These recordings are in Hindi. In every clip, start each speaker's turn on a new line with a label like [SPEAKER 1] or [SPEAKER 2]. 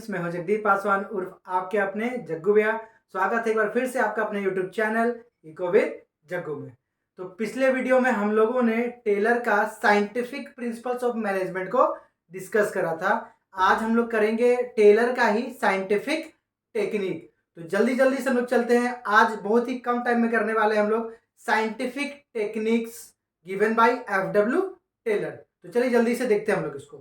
[SPEAKER 1] फ्रेंड्स, मैं हूं जगदीप पासवान उर्फ आपके अपने जग्गू भैया। स्वागत है एक बार फिर से आपका अपने YouTube channel eco with Jaggu में। तो पिछले वीडियो में हम लोगों ने टेलर का साइंटिफिक प्रिंसिपल्स ऑफ मैनेजमेंट को डिस्कस करा था। आज हम लोग करेंगे टेलर का ही साइंटिफिक टेक्निक। तो जल्दी जल्दी से हम लोग चलते हैं। आज बहुत ही कम टाइम में करने वाले हैं हम लोग scientific techniques given by F W. Taylor. तो चलिए जल्दी से देखते हैं हम लोग इसको।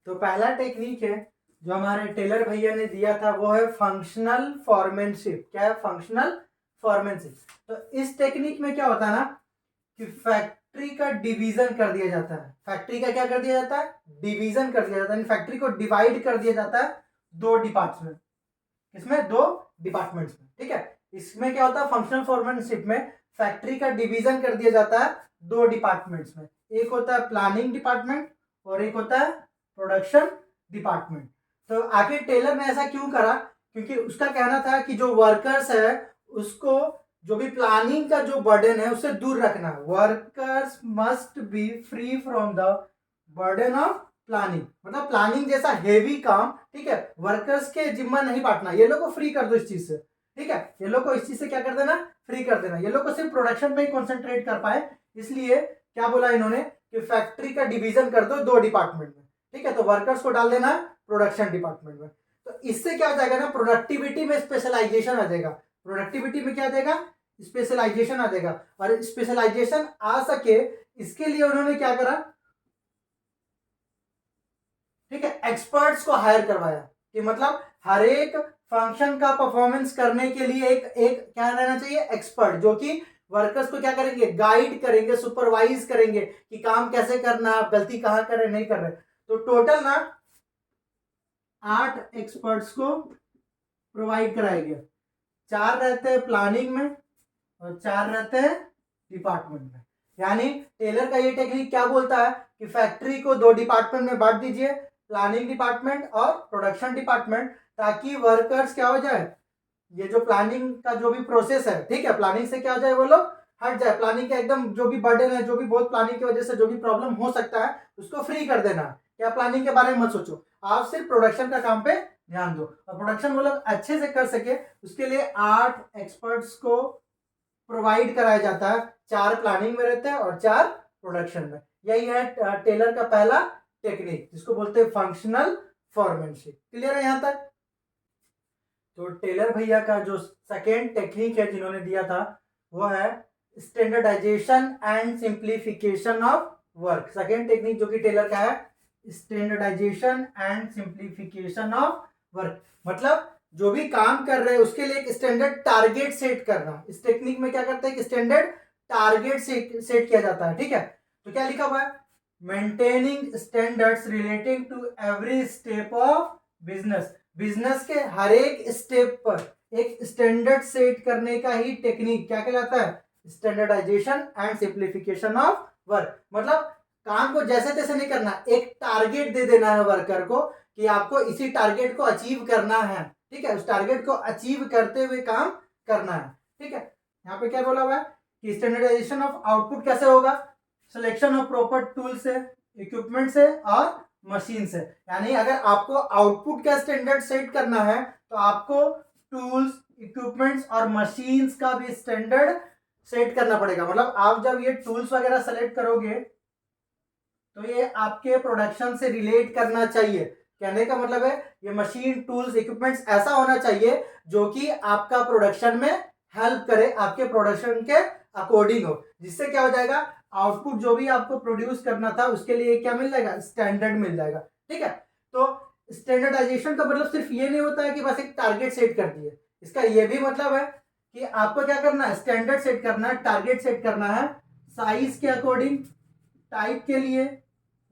[SPEAKER 1] तो पहला टेक्निक है जो हमारे टेलर भैया ने दिया था, वो है फंक्शनल फॉर्मेनशिप। क्या है? Functional foremanship. तो इस टेक्निक में क्या होता है ना कि फैक्ट्री का डिवीजन कर दिया जाता है। फैक्ट्री का क्या कर दिया जाता है? डिवीजन कर दिया जाता है। फैक्ट्री को डिवाइड कर दिया जाता है दो डिपार्टमेंट्स में। इसमें दो डिपार्टमेंट्स में, ठीक है। इसमें क्या होता है? फंक्शनल फॉर्मेनशिप में फैक्ट्री का डिवीजन कर दिया जाता है दो डिपार्टमेंट्स में। एक होता है प्लानिंग डिपार्टमेंट और एक होता है प्रोडक्शन डिपार्टमेंट। तो आखिर टेलर ने ऐसा क्यों करा? क्योंकि उसका कहना था कि जो वर्कर्स है उसको जो भी प्लानिंग का जो बर्डन है उससे दूर रखना है। Workers must be free from the burden of planning. मतलब प्लानिंग जैसा हेवी काम, ठीक है, वर्कर्स के जिम्मा नहीं बांटना। ये लोग को फ्री कर दो इस चीज से, ठीक है। ये लोग को इस चीज से क्या कर देना? फ्री कर देना। ये लोग को सिर्फ प्रोडक्शन पे ही कॉन्सेंट्रेट कर पाए। इसलिए क्या बोला इन्होंने कि फैक्ट्री का डिवीजन कर दो दो डिपार्टमेंट में, ठीक है। तो वर्कर्स को डाल देना प्रोडक्शन डिपार्टमेंट में। तो इससे क्या हो जाएगा ना, प्रोडक्टिविटी में स्पेशलाइजेशन आ जाएगा। प्रोडक्टिविटी में क्या आ जाएगा? स्पेशलाइजेशन आ जाएगा। और स्पेशलाइजेशन आ सके इसके लिए उन्होंने क्या करा, ठीक है, एक्सपर्ट्स को हायर करवाया। कि मतलब हर एक फंक्शन का परफॉर्मेंस करने के लिए एक एक क्या रहना चाहिए? एक्सपर्ट, जो कि वर्कर्स को क्या करेंगे? गाइड करेंगे, सुपरवाइज करेंगे कि काम कैसे करना, आप गलती कहाँ कर रहे नहीं कर रहे। तो टोटल ना 8 एक्सपर्ट्स को प्रोवाइड कराया गया। 4 रहते हैं प्लानिंग में और 4 रहते हैं डिपार्टमेंट में। यानी टेलर का ये टेक्निक क्या बोलता है कि फैक्ट्री को दो डिपार्टमेंट में बांट दीजिए, प्लानिंग डिपार्टमेंट और प्रोडक्शन डिपार्टमेंट, ताकि वर्कर्स क्या हो जाए, ये जो प्लानिंग का जो भी प्रोसेस है, ठीक है, प्लानिंग से क्या हो जाए, वो लोग हट जाए। प्लानिंग का एकदम जो भी बर्डन है, जो भी बहुत प्लानिंग की वजह से जो भी प्रॉब्लम हो सकता है उसको फ्री कर देना। क्या प्लानिंग के बारे में मत सोचो, आप सिर्फ प्रोडक्शन का काम पे ध्यान दो। और प्रोडक्शन वो लोग अच्छे से कर सके उसके लिए 8 एक्सपर्ट्स को प्रोवाइड कराया जाता है। 4 प्लानिंग में रहते हैं और 4 प्रोडक्शन में। यही है टेलर का पहला टेक्निक, जिसको बोलते हैं फंक्शनल फॉर्मेनशिप। क्लियर है यहां तक? तो टेलर भैया का जो सेकेंड टेक्निक है जिन्होंने दिया था, वो है standardisation and simplification of work. Second technique जो कि टेलर का है, standardisation and simplification of work. मतलब जो भी काम कर रहे हैं उसके लिए एक स्टैंडर्ड टारगेट सेट करना। इस टेक्निक में क्या करते हैं कि स्टैंडर्ड टारगेट सेट किया जाता है, ठीक है। तो क्या लिखा हुआ है? Maintaining standards relating to every step of business. Business के हर एक स्टेप पर एक स्टैंडर्ड सेट करने का ही टेक्निक क्या कहलाता है? Standardisation and simplification of work. मतलब काम को जैसे तैसे नहीं करना, एक टारगेट दे देना है वर्कर को कि आपको इसी टारगेट को अचीव करना है, ठीक है। उस टारगेट को अचीव करते हुए काम करना है, ठीक है। यहाँ पे क्या बोला हुआ है कि स्टैंडर्डाइजेशन ऑफ आउटपुट कैसे होगा? सिलेक्शन ऑफ प्रॉपर टूल से, इक्विपमेंट से और मशीन से। यानी अगर आपको आउटपुट का स्टैंडर्ड सेट करना है तो आपको टूल्स, इक्विपमेंट्स और मशीन्स का भी स्टैंडर्ड सेट करना पड़ेगा। मतलब आप जब ये टूल्स वगैरह सेलेक्ट करोगे तो ये आपके प्रोडक्शन से रिलेट करना चाहिए। कहने का मतलब है ये मशीन, टूल्स, इक्विपमेंट्स ऐसा होना चाहिए जो कि आपका प्रोडक्शन में हेल्प करे, आपके प्रोडक्शन के अकॉर्डिंग हो। जिससे क्या हो जाएगा, आउटपुट जो भी आपको प्रोड्यूस करना था उसके लिए क्या मिल जाएगा? स्टैंडर्ड मिल जाएगा, ठीक है। तो स्टैंडर्डाइजेशन का मतलब सिर्फ ये नहीं होता है कि बस एक टारगेट सेट कर दिए। इसका ये भी मतलब है कि आपको क्या करना है? स्टैंडर्ड सेट करना है, टारगेट सेट करना है साइज के अकॉर्डिंग, टाइप के लिए,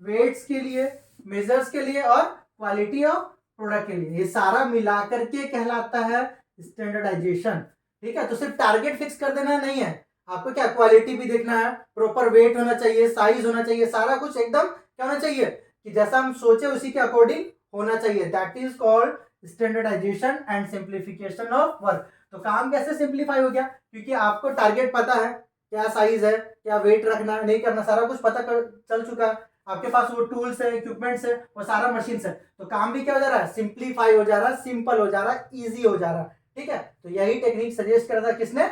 [SPEAKER 1] वेट्स के लिए, मेजर्स के लिए और क्वालिटी ऑफ प्रोडक्ट के लिए। ये सारा मिलाकर के कहलाता है स्टैंडर्डाइजेशन, ठीक है। तो सिर्फ टारगेट फिक्स कर देना नहीं है, आपको क्या क्वालिटी भी देखना है, प्रॉपर वेट होना चाहिए, साइज होना चाहिए, सारा कुछ एकदम क्या होना चाहिए कि जैसा हम सोचे उसी के अकॉर्डिंग होना चाहिए। That is called standardisation and simplification of work. तो काम कैसे सिंप्लीफाई हो गया? क्योंकि आपको टारगेट पता है, क्या साइज है, क्या वेट रखना है, नहीं करना, सारा कुछ पता चल चुका है। आपके पास वो टूल्स है, इक्विपमेंट्स है, वो सारा मशीन है, तो काम भी क्या हो जा रहा है, सिंप्लीफाई हो जा रहा है, सिंपल हो जा रहा है, इजी हो जा रहा है। ठीक है, तो यही टेक्निक सजेस्ट करा था किसने,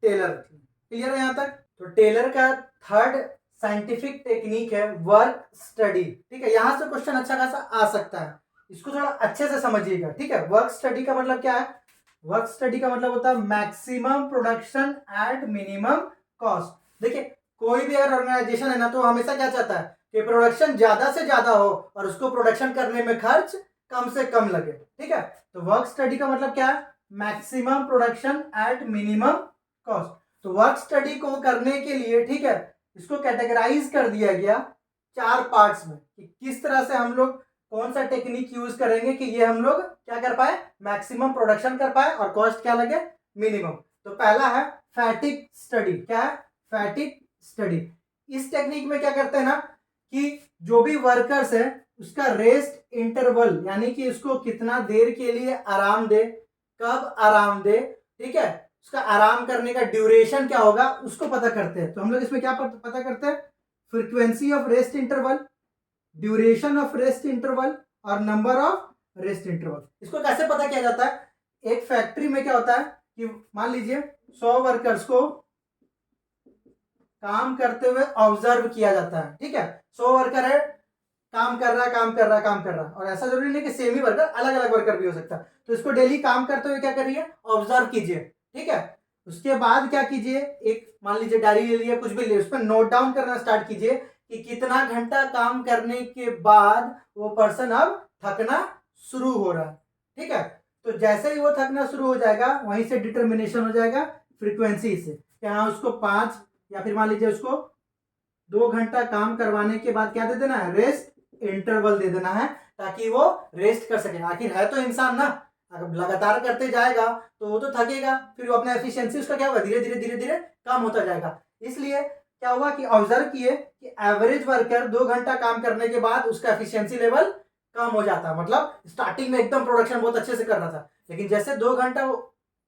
[SPEAKER 1] टेलर। क्लियर है यहाँ तक। तो टेलर का थर्ड साइंटिफिक टेक्निक है वर्क स्टडी। ठीक है, यहां से क्वेश्चन अच्छा खासा आ सकता है, इसको थोड़ा अच्छे से समझिएगा। ठीक है, वर्क स्टडी का मतलब क्या है, वर्क स्टडी का मतलब होता है maximum production at minimum cost. देखिए, कोई भी अगर ऑर्गेनाइजेशन है ना, तो हमेशा क्या चाहता है कि प्रोडक्शन ज्यादा से ज्यादा हो और उसको प्रोडक्शन करने में खर्च कम से कम लगे। ठीक है, तो वर्क स्टडी का मतलब क्या है, maximum production at minimum cost. तो वर्क स्टडी को करने के लिए, ठीक है, इसको कैटेगराइज कर दिया गया 4 पार्ट्स में कि किस तरह से हम लोग कौन सा टेक्निक यूज करेंगे कि ये हम लोग क्या कर पाए, मैक्सिमम प्रोडक्शन कर पाए और कॉस्ट क्या लगे, मिनिमम। तो पहला है फैटिग स्टडी। क्या है, फैटिग स्टडी। इस टेक्निक में क्या करते हैं ना कि जो भी वर्कर्स है उसका रेस्ट इंटरवल, यानी कि उसको कितना देर के लिए आराम दे, कब आराम दे, ठीक है, उसका आराम करने का ड्यूरेशन क्या होगा उसको पता करते हैं। तो हम लोग इसमें क्या पता करते हैं, frequency of rest interval, duration of rest interval और नंबर ऑफ रेस्ट इंटरवल। इसको कैसे पता किया जाता है, एक फैक्ट्री में क्या होता है कि मान लीजिए 100 वर्कर्स को काम करते हुए ऑब्जर्व किया जाता है। ठीक है, 100 वर्कर है, काम कर रहा काम कर रहा काम कर रहा, और ऐसा जरूरी नहीं कि सेम ही वर्कर, अलग अलग वर्कर भी हो सकता है। तो इसको डेली काम करते हुए क्या करिए, ऑब्जर्व कीजिए। ठीक है, उसके बाद क्या कीजिए, एक मान लीजिए डायरी ले लिया, कुछ भी ले, उस पर नोट डाउन करना स्टार्ट कीजिए कि कितना घंटा काम करने के बाद वो पर्सन अब थकना शुरू हो रहा है। ठीक है, तो जैसे ही वो थकना शुरू हो जाएगा वहीं से डिटर्मिनेशन हो जाएगा फ्रीक्वेंसी से, कि हाँ उसको 5 या फिर मान लीजिए उसको 2 घंटा काम करवाने के बाद क्या दे देना है, रेस्ट इंटरवल दे देना है, ताकि वो रेस्ट कर सके। आखिर है तो इंसान ना, अगर लगातार करते जाएगा तो वो तो थकेगा, फिर वो अपना एफिशिएंसी उसका क्या होगा, धीरे धीरे धीरे धीरे कम होता जाएगा। इसलिए क्या हुआ कि ऑब्जर्व किए कि एवरेज वर्कर 2 घंटा काम करने के बाद उसका एफिशिएंसी लेवल कम हो जाता है। मतलब स्टार्टिंग में एकदम प्रोडक्शन बहुत अच्छे से कर रहा था, लेकिन जैसे 2 घंटा वो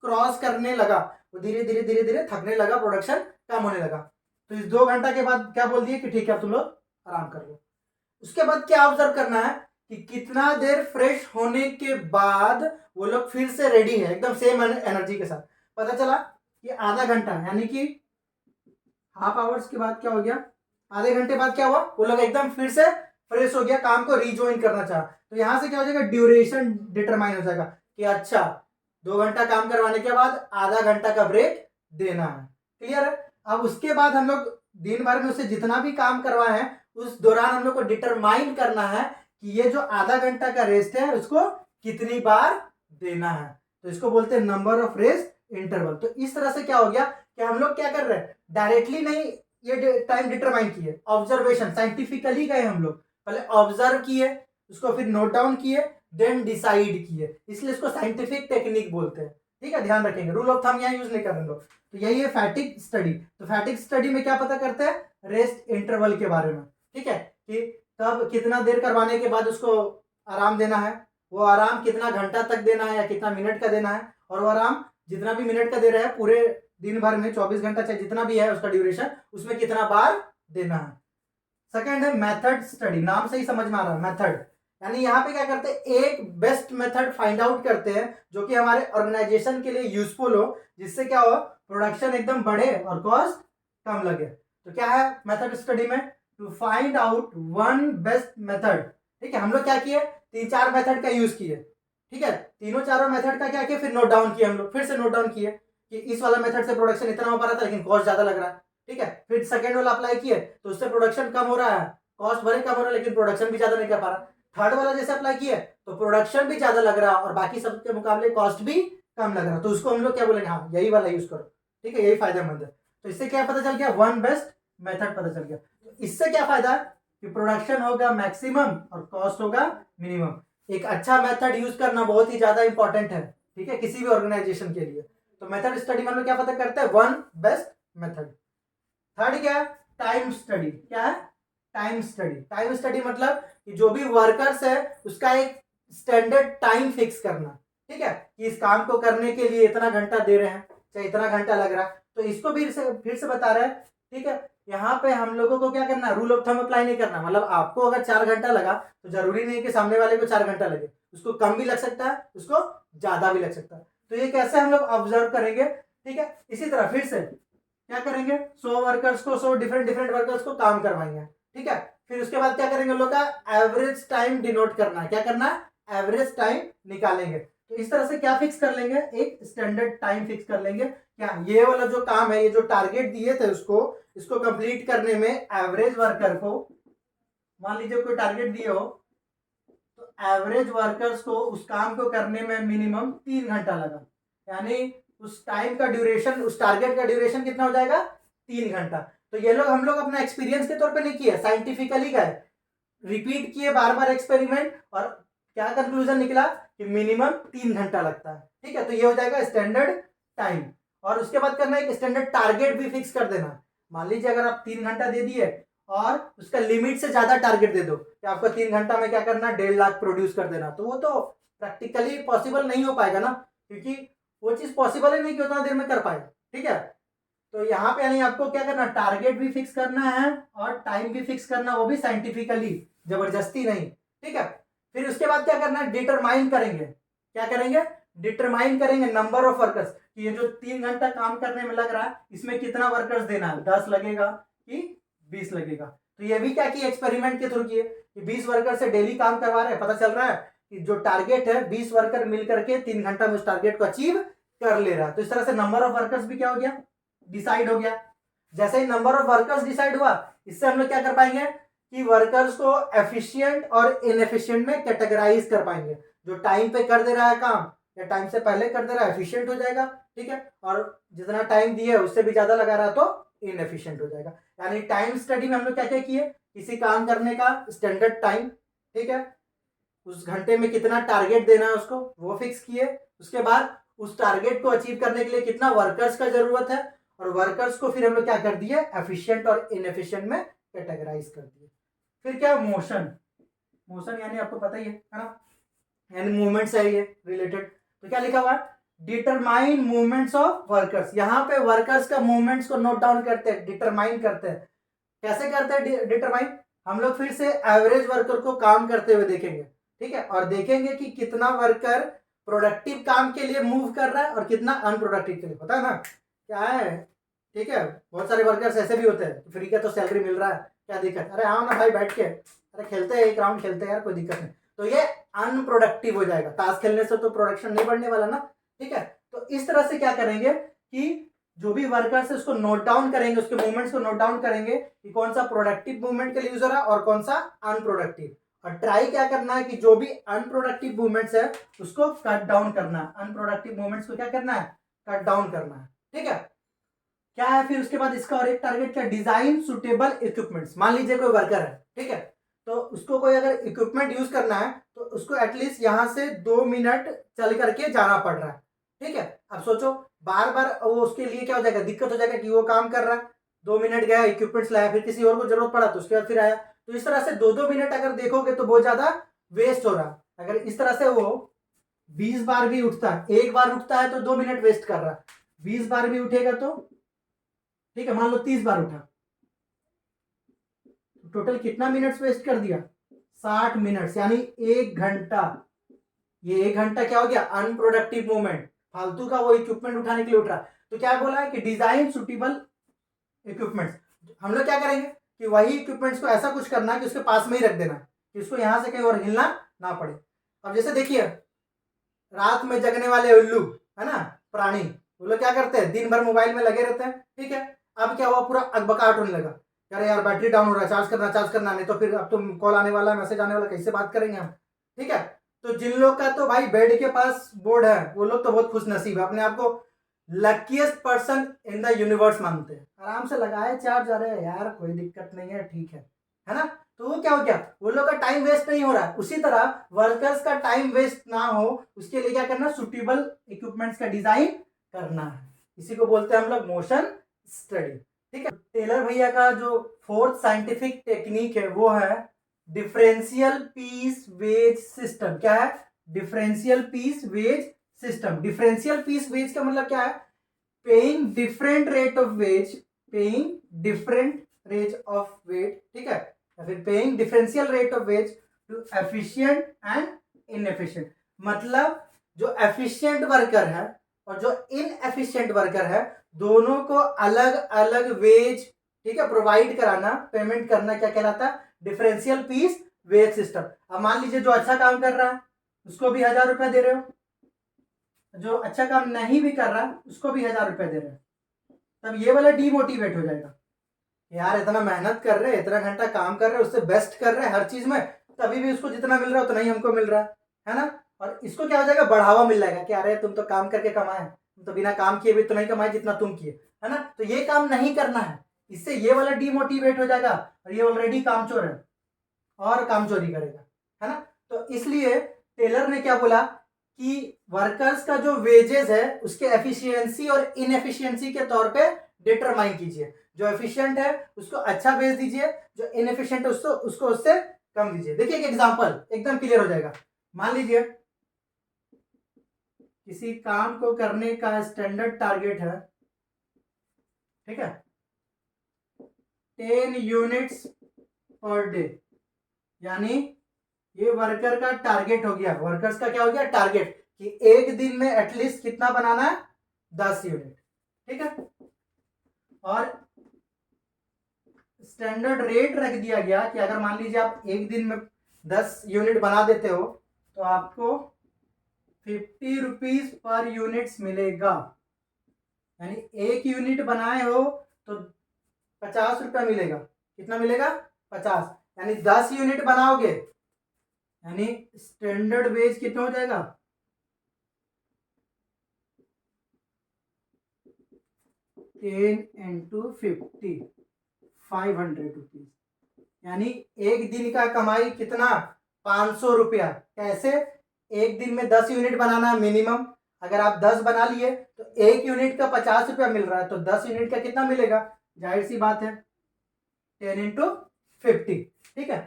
[SPEAKER 1] क्रॉस करने लगा, वो धीरे धीरे धीरे धीरे थकने लगा, प्रोडक्शन कम होने लगा। तो इस 2 घंटा के बाद क्या बोल दिए कि ठीक है तुम लोग आराम कर लो। उसके बाद क्या ऑब्जर्व करना है कि कितना देर फ्रेश होने के बाद वो लोग फिर से रेडी है एकदम सेम एनर्जी के साथ। पता चला कि आधा घंटा यानी कि हाफ आवर्स के बाद क्या हो गया, आधे घंटे बाद क्या हुआ, वो लोग एकदम फिर से फ्रेश हो गया, काम को रिज्वाइन करना चाहा। तो यहां से क्या हो जाएगा, ड्यूरेशन डिटरमाइन हो जाएगा कि अच्छा 2 घंटा काम करवाने के बाद आधा घंटा का ब्रेक देना है। क्लियर है। अब उसके बाद हम लोग दिन भर में उसे जितना भी काम करवाए हैं उस दौरान हम लोग को डिटरमाइन करना है कि ये जो आधा घंटा का रेस्ट है उसको कितनी बार देना है। तो इसको बोलते हैं नंबर ऑफ रेस्ट इंटरवल। तो इस तरह से क्या हो गया कि हम लोग क्या कर रहे हैं, डायरेक्टली नहीं ये टाइम डिटरमाइन किए, ऑब्जर्वेशन साइंटिफिकली गए हम लोग, पहले ऑब्जर्व किए, उसको फिर नोट डाउन किए, देन डिसाइड किए, इसलिए इसको साइंटिफिक टेक्निक बोलते हैं। ठीक है, ध्यान रखेंगे, रूल ऑफ थंब यहाँ यूज नहीं कर रहे लोग। तो यही है फैटिग स्टडी। तो फैटिग स्टडी में क्या पता करते हैं, रेस्ट इंटरवल के बारे में। ठीक है, कि कब कितना देर करवाने के बाद उसको आराम देना है, वो आराम कितना घंटा तक देना है या कितना मिनट का देना है, और वो आराम जितना भी मिनट का दे रहा है पूरे दिन भर में 24 घंटा चाहे जितना भी है उसका ड्यूरेशन, उसमें कितना बार देना है। सेकंड है मेथड स्टडी। नाम से ही समझ में आ रहा है मेथड, यानी यहाँ पे क्या करते हैं, एक बेस्ट मेथड फाइंड आउट करते हैं जो कि हमारे ऑर्गेनाइजेशन के लिए यूजफुल हो, जिससे क्या हो, प्रोडक्शन एकदम बढ़े और कॉस्ट कम लगे। तो क्या है मेथड स्टडी में, to find out one best method. ठीक है, हम लोग क्या किए, 3-4 मेथड का यूज किए। ठीक है, तीनों चारों मेथड का क्या किया, फिर नोट डाउन किए, हम लोग फिर से नोट डाउन किए कि इस वाला मेथड से प्रोडक्शन इतना हो पा रहा था लेकिन कॉस्ट ज्यादा लग रहा है। ठीक है, फिर सेकेंड वाला अप्लाई किए तो उससे प्रोडक्शन कम हो रहा है, कॉस्ट भले कम हो रहा है लेकिन प्रोडक्शन भी ज्यादा नहीं कर पा रहा। थर्ड वाला जैसे अप्लाई किए तो प्रोडक्शन भी ज्यादा लग रहा और बाकी सबके मुकाबले कॉस्ट भी कम लग रहा, तो उसको हम लोग क्या बोलेंगे, हाँ यही वाला यूज करो। ठीक है, यही फायदेमंद है। तो इससे क्या पता चल गया, वन बेस्ट मेथड पता चल गया। तो इससे क्या फायदा है कि प्रोडक्शन होगा मैक्सिमम और कॉस्ट होगा मिनिमम। एक अच्छा मेथड यूज करना बहुत ही ज्यादा इंपॉर्टेंट है। ठीक है, किसी भी ऑर्गेनाइजेशन के लिए। तो मेथड स्टडी में हम लोग क्या पता करते हैं, वन बेस्ट मेथड। थर्ड क्या है, टाइम स्टडी। क्या है, टाइम स्टडी। टाइम स्टडी मतलब कि जो भी वर्कर्स है उसका एक स्टैंडर्ड टाइम फिक्स करना। ठीक है, कि इस काम को करने के लिए इतना घंटा दे रहे हैं, चाहे इतना घंटा लग रहा है, तो इसको भी फिर से बता रहे हैं। ठीक है, यहाँ पे हम लोगों को क्या करना, रूल ऑफ थंब अप्लाई नहीं करना। मतलब आपको अगर 4 घंटा लगा तो जरूरी नहीं कि सामने वाले को 4 घंटा लगे, उसको कम भी लग सकता है, उसको ज्यादा भी लग सकता है। तो ये कैसे हम लोग ऑब्जर्व करेंगे, ठीक है। इसी तरह फिर से क्या करेंगे, 100 वर्कर्स को 100 डिफरेंट डिफरेंट वर्कर्स को काम करवाएंगे, ठीक है। फिर उसके बाद क्या करेंगे, लोग का एवरेज टाइम डिनोट करना है। क्या करना है, एवरेज टाइम निकालेंगे। तो इस तरह से क्या फिक्स कर लेंगे, एक स्टैंडर्ड टाइम फिक्स कर लेंगे। क्या ये वाला जो काम है, ये जो टारगेट दिए थे उसको, इसको कंप्लीट करने में एवरेज वर्कर को, मान लीजिए कोई टारगेट दिए हो, तो एवरेज वर्कर्स को उस काम को करने में मिनिमम 3 घंटा लगा। यानी उस टाइम का ड्यूरेशन, उस टारगेट का ड्यूरेशन कितना हो जाएगा, 3 घंटा। तो ये लोग हम लोग अपना एक्सपीरियंस के तौर पे नहीं किए, साइंटिफिकली गए, रिपीट किए बार बार एक्सपेरिमेंट, और क्या कंक्लूजन निकला कि मिनिमम 3 घंटा लगता है, ठीक है। तो ये हो जाएगा स्टैंडर्ड टाइम। और उसके बाद करना है एक स्टैंडर्ड टारगेट भी फिक्स कर देना। मान लीजिए अगर आप 3 घंटा दे दिए और उसका लिमिट से ज्यादा टारगेट दे दो कि आपको 3 घंटा में क्या करना, 1.5 लाख प्रोड्यूस कर देना, तो वो तो प्रैक्टिकली पॉसिबल नहीं हो पाएगा ना, क्योंकि वो चीज पॉसिबल ही नहीं कि उतना देर में कर पाएगा, ठीक है। तो यहाँ पे यानी आपको क्या करना, टारगेट भी फिक्स करना है और टाइम भी फिक्स करना, वो भी साइंटिफिकली, जबरदस्ती नहीं, ठीक है। फिर उसके बाद क्या करना है, डिटरमाइन करेंगे। क्या करेंगे, डिटरमाइन करेंगे नंबर ऑफ वर्कर्स, कि ये जो 3 घंटा काम करने में लग रहा है, इसमें कितना वर्कर्स देना है, 10 लगेगा कि 20 लगेगा। तो ये भी क्या किए, एक्सपेरिमेंट के थ्रू किए कि 20 वर्कर से डेली काम करवा रहे हैं, पता चल रहा है कि जो टारगेट है 20 वर्कर मिलकर के 3 घंटा में उस टारगेट को अचीव कर ले रहा है। तो इस तरह से नंबर ऑफ वर्कर्स भी क्या हो गया, डिसाइड हो गया। जैसे ही नंबर ऑफ वर्कर्स डिसाइड हुआ, इससे हम लोग क्या कर पाएंगे कि वर्कर्स को एफिशिएंट और इनएफिशिएंट में कैटेगराइज कर पाएंगे। जो टाइम पे कर दे रहा है काम या टाइम से पहले कर दे रहा है, एफिशिएंट हो जाएगा, ठीक है। और जितना टाइम दिए उससे भी ज्यादा लगा रहा तो इनएफिशिएंट हो जाएगा। यानी टाइम स्टडी में हम लोग क्या क्या किए, किसी काम करने का स्टैंडर्ड टाइम, ठीक है, उस घंटे में कितना टारगेट देना है उसको, वो फिक्स किए। उसके बाद उस टारगेट को अचीव करने के लिए कितना वर्कर्स का जरूरत है, और वर्कर्स को फिर हम लोग क्या कर दिए, एफिशिएंट और इनएफिशिएंट में कैटेगराइज कर दिए। फिर क्या, मोशन। मोशन यानी आपको पता ही है ना, यानी मूवमेंट से ये रिलेटेड। तो क्या लिखा हुआ है, डिटरमाइन मूवमेंट्स ऑफ वर्कर्स। यहाँ पे वर्कर्स का मूवमेंट्स को नोट डाउन करते हैं, डिटरमाइन करते हैं। कैसे करते हैं डिटरमाइन, हम लोग फिर से एवरेज वर्कर को काम करते हुए देखेंगे, ठीक है, और देखेंगे कि कितना वर्कर प्रोडक्टिव काम के लिए मूव कर रहा है और कितना अनप्रोडक्टिव के लिए, पता है ना क्या है, ठीक है। बहुत सारे वर्कर्स ऐसे भी होते हैं, फ्री का तो सैलरी मिल रहा है, क्या दिक्कत, अरे आओ ना भाई बैठ के, अरे खेलते हैं, एक राउंड खेलते हैं यार, कोई दिक्कत नहीं। तो ये अनप्रोडक्टिव हो जाएगा, ताश खेलने से तो प्रोडक्शन नहीं बढ़ने वाला ना, ठीक है। तो इस तरह से क्या करेंगे कि जो भी वर्कर्स है उसको नोट डाउन करेंगे, उसके मूवमेंट्स को नोट डाउन करेंगे कि कौन सा प्रोडक्टिव मूवमेंट के लिए यूज हो रहा है और कौन सा अनप्रोडक्टिव। और ट्राई क्या करना है कि जो भी अनप्रोडक्टिव मूवमेंट्स है उसको कट डाउन करना है, अनप्रोडक्टिव मूवमेंट्स को क्या करना है, कट डाउन करना है, ठीक है। क्या है फिर उसके बाद इसका और एक टारगेट क्या, डिजाइन सुटेबल इक्विपमेंट्स। मान लीजिए कोई वर्कर है, ठीक है, तो उसको कोई अगर इक्विपमेंट यूज करना है तो उसको एटलीस्ट यहां से 2 मिनट चल करके जाना पड़ रहा है, ठीक है। अब सोचो बार बार वो उसके लिए क्या हो जाएगा, दिक्कत हो जाएगा कि वो काम कर रहा है, 2 मिनट गया, इक्विपमेंट्स लाया, फिर किसी और को जरूरत पड़ा तो उसके बाद फिर आया। तो इस तरह से 2-2 मिनट अगर देखोगे तो बहुत ज्यादा वेस्ट हो रहा है। अगर इस तरह से वो 20 बार भी उठता है, एक बार उठता है तो 2 मिनट वेस्ट कर रहा है, 20 बार भी उठेगा तो, ठीक है, मान लो 30 बार उठा, टोटल कितना मिनट्स वेस्ट कर दिया, 60 मिनट्स, यानी 1 घंटा। ये 1 घंटा क्या हो गया, अनप्रोडक्टिव मूवमेंट, फालतू का वो इक्विपमेंट उठाने के लिए उठ रहा। तो क्या बोला है कि डिजाइन सुटेबल इक्विपमेंट्स। हम लोग क्या करेंगे कि वही इक्विपमेंट्स को ऐसा कुछ करना है कि उसके पास में ही रख देना कि उसको यहां से कहीं और हिलना ना पड़े। अब जैसे देखिए रात में जगने वाले उल्लू है ना, प्राणी, वो लोग क्या करते हैं, दिन भर मोबाइल में लगे रहते हैं, ठीक है। अब क्या हुआ, पूरा अकबकाहट होने लगा, अरे यार बैटरी डाउन हो रहा है, चार्ज करना नहीं तो फिर अब तो कॉल आने वाला है, मैसेज आने वाला, कैसे बात करेंगे हम, ठीक है। तो जिन लोग का तो भाई बेड के पास बोर्ड है वो लोग तो बहुत खुश नसीब है, अपने आप को luckiest person in the universe मानते हैं, आराम से लगाए चार्ज, अरे यार कोई दिक्कत नहीं है, ठीक है ना। तो वो क्या हो गया, वो लोग का टाइम वेस्ट नहीं हो रहा है। उसी तरह वर्कर्स का टाइम वेस्ट ना हो उसके लिए क्या करना, सुटेबल इक्विपमेंट्स का डिजाइन करना है, इसी को बोलते हैं हम लोग मोशन स्टडी, ठीक है। टेलर भैया का जो फोर्थ साइंटिफिक टेक्निक है वो है डिफरेंशियल पीस वेज सिस्टम। क्या है, differential piece wage system. Differential piece wage का मतलब क्या है, paying different rate of wage, paying different rate of wage, ठीक है, या फिर paying differential rate of wage to efficient and inefficient. मतलब जो एफिशिएंट वर्कर है और जो इनएफिशिएंट वर्कर है, दोनों को अलग अलग वेज, ठीक है, प्रोवाइड कराना, पेमेंट करना, क्या कहलाता है, डिफरेंशियल पीस वेज सिस्टम। अब मान लीजिए जो अच्छा काम कर रहा है उसको भी 1000 रुपया दे रहे हो, जो अच्छा काम नहीं भी कर रहा है उसको भी 1000 रुपया दे रहे हो, तब ये वाला डीमोटिवेट हो जाएगा। यार इतना मेहनत कर रहे, इतना घंटा काम कर रहे, उससे बेस्ट कर रहे हर चीज में, तभी भी उसको जितना मिल रहा है उतना ही हमको मिल रहा है ना। और इसको क्या हो जाएगा, बढ़ावा मिल जाएगा कि अरे तुम तो काम करके कमाए, तुम तो बिना काम किए भी तो नहीं कमाए जितना तुम किए, है ना। तो ये काम नहीं करना है, इससे ये वाला डीमोटिवेट हो जाएगा और ये ऑलरेडी कामचोर है और काम चोरी करेगा, है ना। तो इसलिए टेलर ने क्या बोला कि वर्कर्स का जो वेजेस है उसके एफिशिएंसी और इनएफिशिएंसी के तौर पे डिटरमाइन कीजिए। जो एफिशिएंट है उसको अच्छा वेज दीजिए, जो इनएफिशिएंट है उसको उससे कम दीजिए। देखिए एक एग्जांपल एकदम क्लियर हो जाएगा। मान लीजिए किसी काम को करने का स्टैंडर्ड टारगेट है, ठीक है, 10 यूनिट्स पर डे, यानी ये वर्कर का टारगेट हो गया, वर्कर्स का क्या हो गया, टारगेट, कि एक दिन में एटलीस्ट कितना बनाना है, 10 यूनिट, ठीक है। और स्टैंडर्ड रेट रख दिया गया कि अगर मान लीजिए आप एक दिन में 10 यूनिट बना देते हो तो आपको 50 रुपीज पर यूनिट्स मिलेगा, यानी एक यूनिट बनाए हो तो 50 रुपया मिलेगा। कितना मिलेगा, 50, यानी 10 यूनिट बनाओगे यानी स्टैंडर्ड वेज कितना हो जाएगा, 10 इंटू 50, 500 रुपीज, यानी एक दिन का कमाई कितना, 500 रुपया। कैसे, एक दिन में 10 यूनिट बनाना मिनिमम, अगर आप 10 बना लिए तो एक यूनिट का 50 रुपया मिल रहा है, तो 10 यूनिट का कितना मिलेगा, जाहिर सी बात है 10 इंटू 50, ठीक है।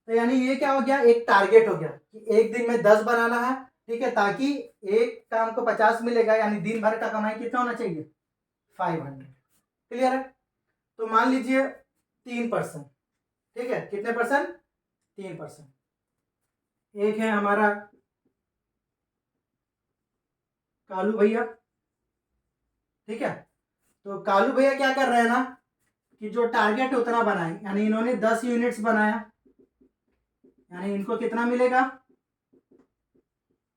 [SPEAKER 1] तो यानी ये क्या हो गया, एक टारगेट हो गया कि एक दिन में 10 बनाना है, ठीक है, ताकि एक काम को 50 मिलेगा, यानी दिन भर का कमाई कितना होना चाहिए, 500। क्लियर है। तो मान लीजिए 3%, ठीक है, कितने परसेंट, 3%। एक है हमारा कालू भैया, ठीक है। तो कालू भैया क्या कर रहे हैं ना कि जो टारगेट उतना बनाए, यानी इन्होंने 10 यूनिट्स बनाया, यानी इनको कितना मिलेगा,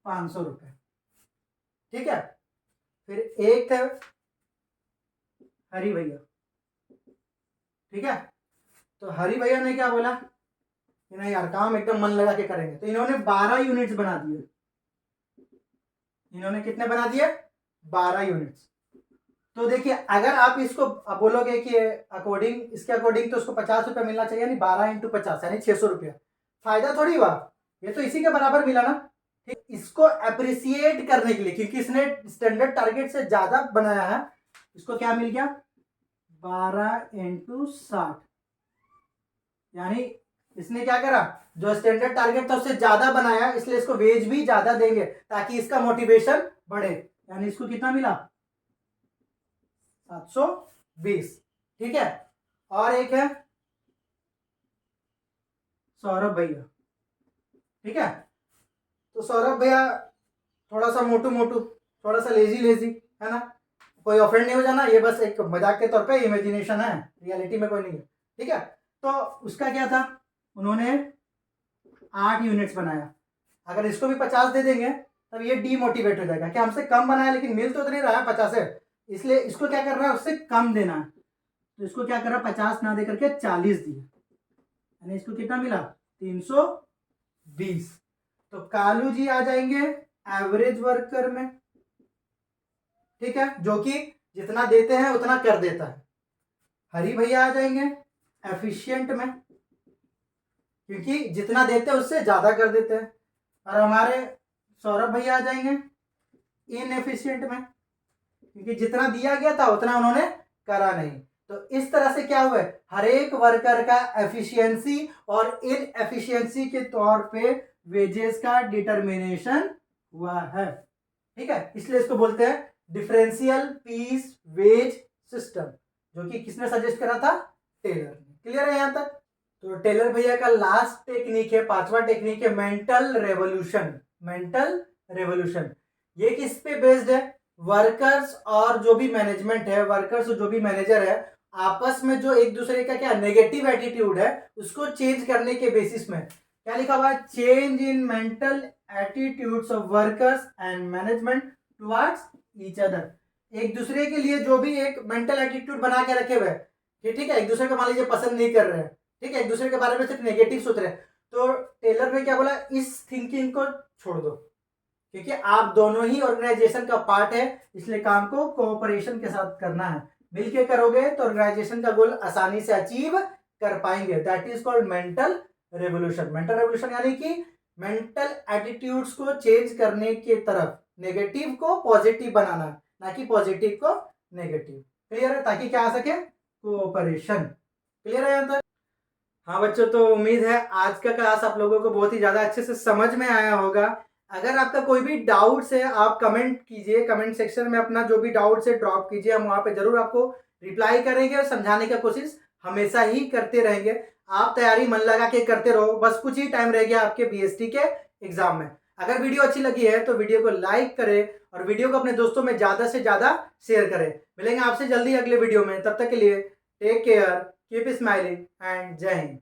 [SPEAKER 1] 500 रुपए, ठीक है। फिर एक थे हरी भैया, ठीक है। तो हरी भैया ने क्या बोला कि नहीं यार काम एकदम मन लगा के करेंगे, तो इन्होंने 12 यूनिट्स बना दिए। इन्होंने कितने बना दिए, 12 यूनिट्स। तो देखिए अगर आप इसको बोलोगे कि अकॉर्डिंग, इसके अकॉर्डिंग तो उसको 50 रुपया मिलना चाहिए, यानी 12 इंटू 50 यानी 600 रुपया, फायदा थोड़ी हुआ, ये तो इसी के बराबर मिला ना। ठीक, इसको अप्रिसिएट करने के लिए, क्योंकि इसने स्टैंडर्ड टारगेट से ज्यादा बनाया है, इसको क्या मिल गया, 12 इंटू 60, यानी इसने क्या करा, जो स्टैंडर्ड टारगेट था उससे ज्यादा बनाया, इसलिए इसको वेज भी ज्यादा देंगे ताकि इसका मोटिवेशन बढ़े, यानी इसको कितना मिला, 720, ठीक है। और एक है सौरभ भैया, ठीक है। तो सौरभ भैया थोड़ा सा मोटू मोटू, थोड़ा सा लेजी लेजी, है ना, कोई ऑफेंड नहीं हो जाना, ये बस एक मजाक के तौर पे इमेजिनेशन है, रियलिटी में कोई नहीं है, ठीक है। तो उसका क्या था, उन्होंने 8 यूनिट्स बनाया, अगर इसको भी 50 दे देंगे तब ये डीमोटिवेट हो जाएगा कि हमसे कम बनाया लेकिन मिल तो नहीं रहा है 50 है, इसलिए इसको क्या करना है, उससे कम देना है। तो इसको क्या करा, 50 ना दे करके 40 दिया, यानी इसको कितना मिला, 320। तो कालू जी आ जाएंगे एवरेज वर्कर में, ठीक है, जो कि जितना देते हैं उतना कर देता है। हरी भैया आ जाएंगे एफिशिएंट में, क्योंकि जितना देते हैं उससे ज्यादा कर देते हैं। और हमारे सौरभ भैया आ जाएंगे इनएफिशिएंट में, क्योंकि जितना दिया गया था उतना उन्होंने करा नहीं। तो इस तरह से क्या हुआ है, हर एक वर्कर का एफिशिएंसी और इनएफिशिएंसी के तौर पे वेजेस का डिटर्मिनेशन हुआ है, ठीक है। इसलिए इसको बोलते हैं डिफरेंशियल पीस वेज सिस्टम, जो कि किसने सजेस्ट करा था, टेलर ने। क्लियर है यहाँ तक? तो टेलर भैया का लास्ट टेक्निक है, पांचवा टेक्निक है मेंटल रेवोल्यूशन। मेंटल रेवोल्यूशन ये किस पे बेस्ड है? वर्कर्स और जो भी मैनेजमेंट है, वर्कर्स और जो भी मैनेजर है, आपस में जो एक दूसरे का क्या नेगेटिव एटीट्यूड है उसको चेंज करने के बेसिस में क्या लिखा हुआ है? Change in mental attitudes of workers and management towards each other. एक दूसरे के लिए जो भी एक मेंटल एटीट्यूड बना के रखे हुए हैं, ठीक है, एक दूसरे को मान लीजिए पसंद नहीं कर रहे हैं, ठीक है, एक दूसरे के बारे में सिर्फ नेगेटिव सोच रहे हैं, तो टेलर ने क्या बोला? इस थिंकिंग को छोड़ दो, क्योंकि आप दोनों ही ऑर्गेनाइजेशन का पार्ट है, इसलिए काम को कोऑपरेशन के साथ करना है। मिलके करोगे तो ऑर्गेनाइजेशन का गोल आसानी से अचीव कर पाएंगे। That is called mental revolution. Mental revolution यानी कि मेंटल एटीट्यूड्स को चेंज करने की तरफ, नेगेटिव को पॉजिटिव बनाना, ना कि पॉजिटिव को नेगेटिव। क्लियर है? ताकि क्या आ सके? कोऑपरेशन। क्लियर है यहाँ तक? हाँ बच्चों, तो उम्मीद है आज का क्लास आप लोगों को बहुत ही ज्यादा अच्छे से समझ में आया होगा। अगर आपका कोई भी डाउट्स है आप कमेंट कीजिए, कमेंट सेक्शन में अपना जो भी डाउट्स है ड्रॉप कीजिए, हम वहाँ पे जरूर आपको रिप्लाई करेंगे और समझाने का कोशिश हमेशा ही करते रहेंगे। आप तैयारी मन लगा के करते रहो, बस कुछ ही टाइम रह गया आपके बीएसटी के एग्जाम में। अगर वीडियो अच्छी लगी है तो वीडियो को लाइक करें और वीडियो को अपने दोस्तों में ज़्यादा से ज़्यादा शेयर करें। मिलेंगे आपसे जल्दी अगले वीडियो में, तब तक के लिए take care, keep smiling and जय हिंद।